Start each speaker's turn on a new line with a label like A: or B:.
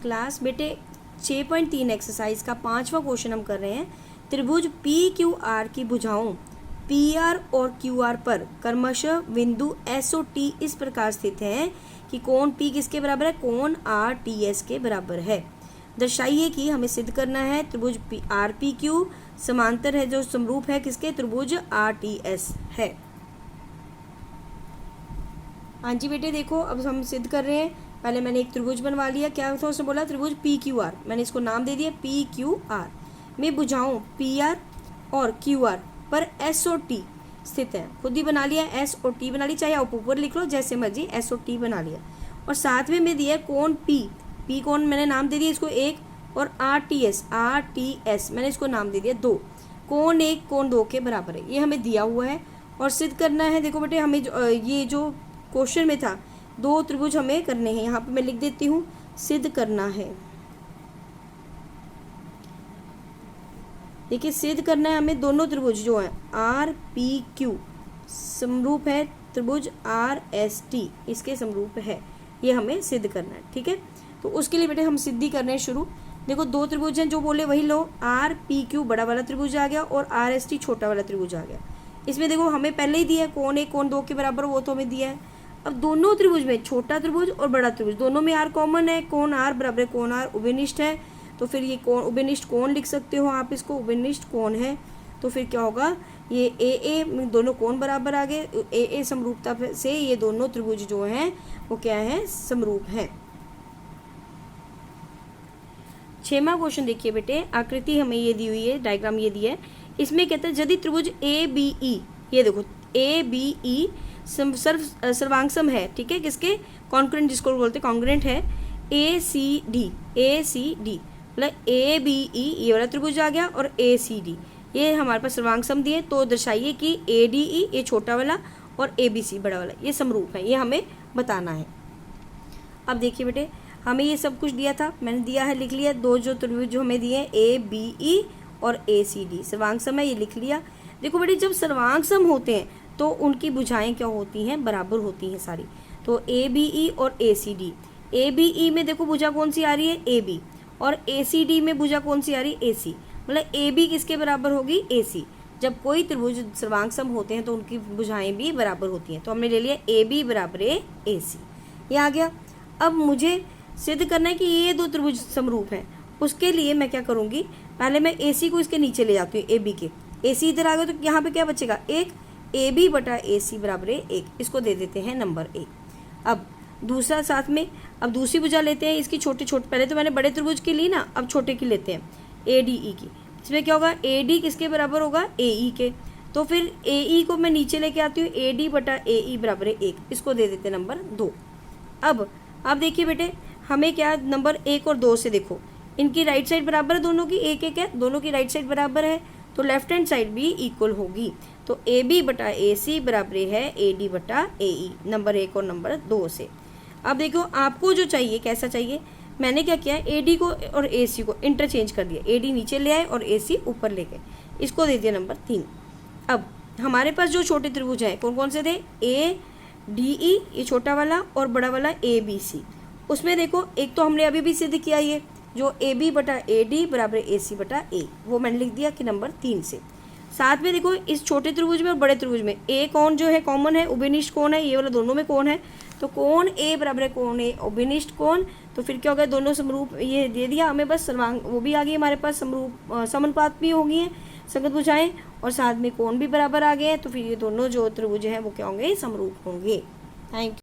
A: Class बेटे 6.3 exercise का 5वां क्वेश्चन हम कर रहे हैं। त्रिभुज पी क्यू आर की भुजाओं पी आर और क्यू आर पर क्रमशः बिंदु एस और टी इस प्रकार स्थित है कि कोण पी किसके बराबर है, कोण आर टी एस के बराबर है। दर्शाइए कि हमें सिद्ध करना है त्रिभुज पी आर पी क्यू समांतर है, जो समरूप है किसके, त्रिभुज आर टी एस है। हाँ जी बेटे देखो, अब हम सिद्ध कर रहे हैं। पहले मैंने एक त्रिभुज बनवा लिया, क्या था उसने बोला, त्रिभुज पी क्यू आर, मैंने इसको नाम दे दिया पी क्यू आर में भुजाओं पी आर और क्यू आर पर एस और टी स्थित है। खुद ही बना लिया, एस और टी बना ली, चाहे आप ऊपर लिख लो जैसे मर्जी, एस और टी बना लिया। और साथ में दिया कोण पी, पी कोण मैंने नाम दे दिया इसको एक, और आर टी एस मैंने इसको नाम दे दिया दो। कोण एक कोण दो के बराबर है, ये हमें दिया हुआ है और सिद्ध करना है। देखो बेटे हमें ये जो क्वेश्चन में था दो त्रिभुज हमें करने हैं, यहाँ पे मैं लिख देती हूँ सिद्ध करना है। देखिए सिद्ध करना है हमें, दोनों त्रिभुज जो हैं आर पी क्यू समरूप है त्रिभुज आर एस टी इसके समरूप है, ये हमें सिद्ध करना है। ठीक है, तो उसके लिए बेटे हम सिद्धि कर रहे हैं शुरू। देखो दो त्रिभुज हैं, जो बोले वही लो, आर पी क्यू बड़ा वाला त्रिभुज आ गया और आर एस टी छोटा वाला त्रिभुज आ गया। इसमें देखो हमें पहले ही दिया है कोण एक कोण दो के बराबर, वो तो हमें दिया है। अब दोनों त्रिभुज में छोटा त्रिभुज और बड़ा त्रिभुज दोनों में आर कॉमन है, कोण आर बराबर कोण आर उभयनिष्ठ है, तो फिर ये कोण उभयनिष्ठ कोण लिख सकते हो आप, इसको उभयनिष्ठ कोण है। तो फिर क्या होगा, ये ए दोनों कोण बराबर आ गए, ए समरूपता से ये दोनों त्रिभुज जो हैं वो क्या है, समरूप हैं। 6वां क्वेश्चन देखिए बेटे, आकृति हमें ये दी हुई है, डायग्राम ये दिया है। इसमें कहते हैं यदि त्रिभुज ए बी ई, ये देखो ए बी ई सर्वांगसम है, ठीक है, किसके, कॉन्ग्रुएंट जिसको बोलते हैं कॉन्ग्रुएंट है, ए सी डी मतलब ए बी ई ये वाला त्रिभुज आ गया और ए सी डी ये हमारे पास सर्वांगसम दिए। तो दर्शाइए कि ए डी ई ये छोटा वाला और ए बी सी बड़ा वाला ये समरूप है, ये हमें बताना है। अब देखिए बेटे हमें ये सब कुछ दिया था, मैंने दिया है लिख लिया, दो जो त्रिभुज जो हमें दिए ए बी ई और ए सी डी सर्वांगसम है, ये लिख लिया। देखो बेटे जब सर्वांगसम होते हैं तो उनकी भुजाएं क्या होती हैं, बराबर होती हैं सारी। तो ए बी ई और ए C D, A B E में देखो भुजा कौन सी आ रही है, ए बी, और ए सी डी में भुजा कौन सी आ रही है, ए सी, मतलब ए बी किसके बराबर होगी, ए सी। जब कोई त्रिभुज सर्वांगसम होते हैं तो उनकी भुजाएं भी बराबर होती हैं, तो हमने ले लिया ए बी बराबर ए सी, ये आ गया। अब मुझे सिद्ध करना है कि ये दो त्रिभुज समरूप हैं, उसके लिए मैं क्या करूँगी, पहले मैं ए सी को इसके नीचे ले जाती हूँ, ए बी के, ए सी इधर आ गया तो यहाँ पे क्या बचेगा, एक, ए बी बटा ए सी बराबर है एक, इसको दे देते हैं नंबर एक। अब दूसरा साथ में, अब दूसरी भुजा लेते हैं इसकी छोटे छोटे, पहले तो मैंने बड़े त्रिभुज की ली ना, अब छोटे की लेते हैं ए डी ई की। इसमें क्या होगा, ए डी किसके बराबर होगा, ए ई के, तो फिर ए ई को मैं नीचे लेके आती हूँ, ए डी बटा ए ई बराबर है एक, इसको दे देते हैं नंबर दो। अब देखिए बेटे हमें क्या, नंबर एक और दो से देखो इनकी राइट साइड बराबर है, दोनों की एक एक है, दोनों की राइट साइड बराबर है, तो लेफ्ट हैंड साइड भी इक्वल होगी। तो ए बी बटा ए सी बराबर है ए डी बटा ए ई, नंबर एक और नंबर दो से। अब देखो आपको जो चाहिए कैसा चाहिए, मैंने क्या किया, ए डी को और ए सी को इंटरचेंज कर दिया, ए डी नीचे ले आए और ए सी ऊपर ले गए, इसको दे दिया नंबर तीन। अब हमारे पास जो छोटे त्रिभुज हैं कौन कौन से थे, ए डी ई ये छोटा वाला और बड़ा वाला ए बी सी। उसमें देखो एक तो हमने अभी भी सिद्ध किया, ये जो ए बी बटा ए डी बराबर ए सी बटा ए, वो मैंने लिख दिया कि नंबर तीन से। साथ में देखो इस छोटे त्रिभुज में और बड़े त्रिभुज में ए कोण जो है कॉमन है, उभयनिष्ठ कोण है, ये वाला दोनों में कोण है, तो कोण ए बराबर है कोण ए उभयनिष्ठ कोण, तो फिर क्या हो गया, दोनों समरूप, ये दे दिया हमें बस सर्वांग, वो भी आ गई हमारे पास समरूप, समानुपात भी होंगी हैं संगत भुजाएं, और साथ में कोण भी बराबर आ गए हैं, तो फिर ये दोनों जो त्रिभुज हैं वो क्या होंगे, समरूप होंगे। Thank you.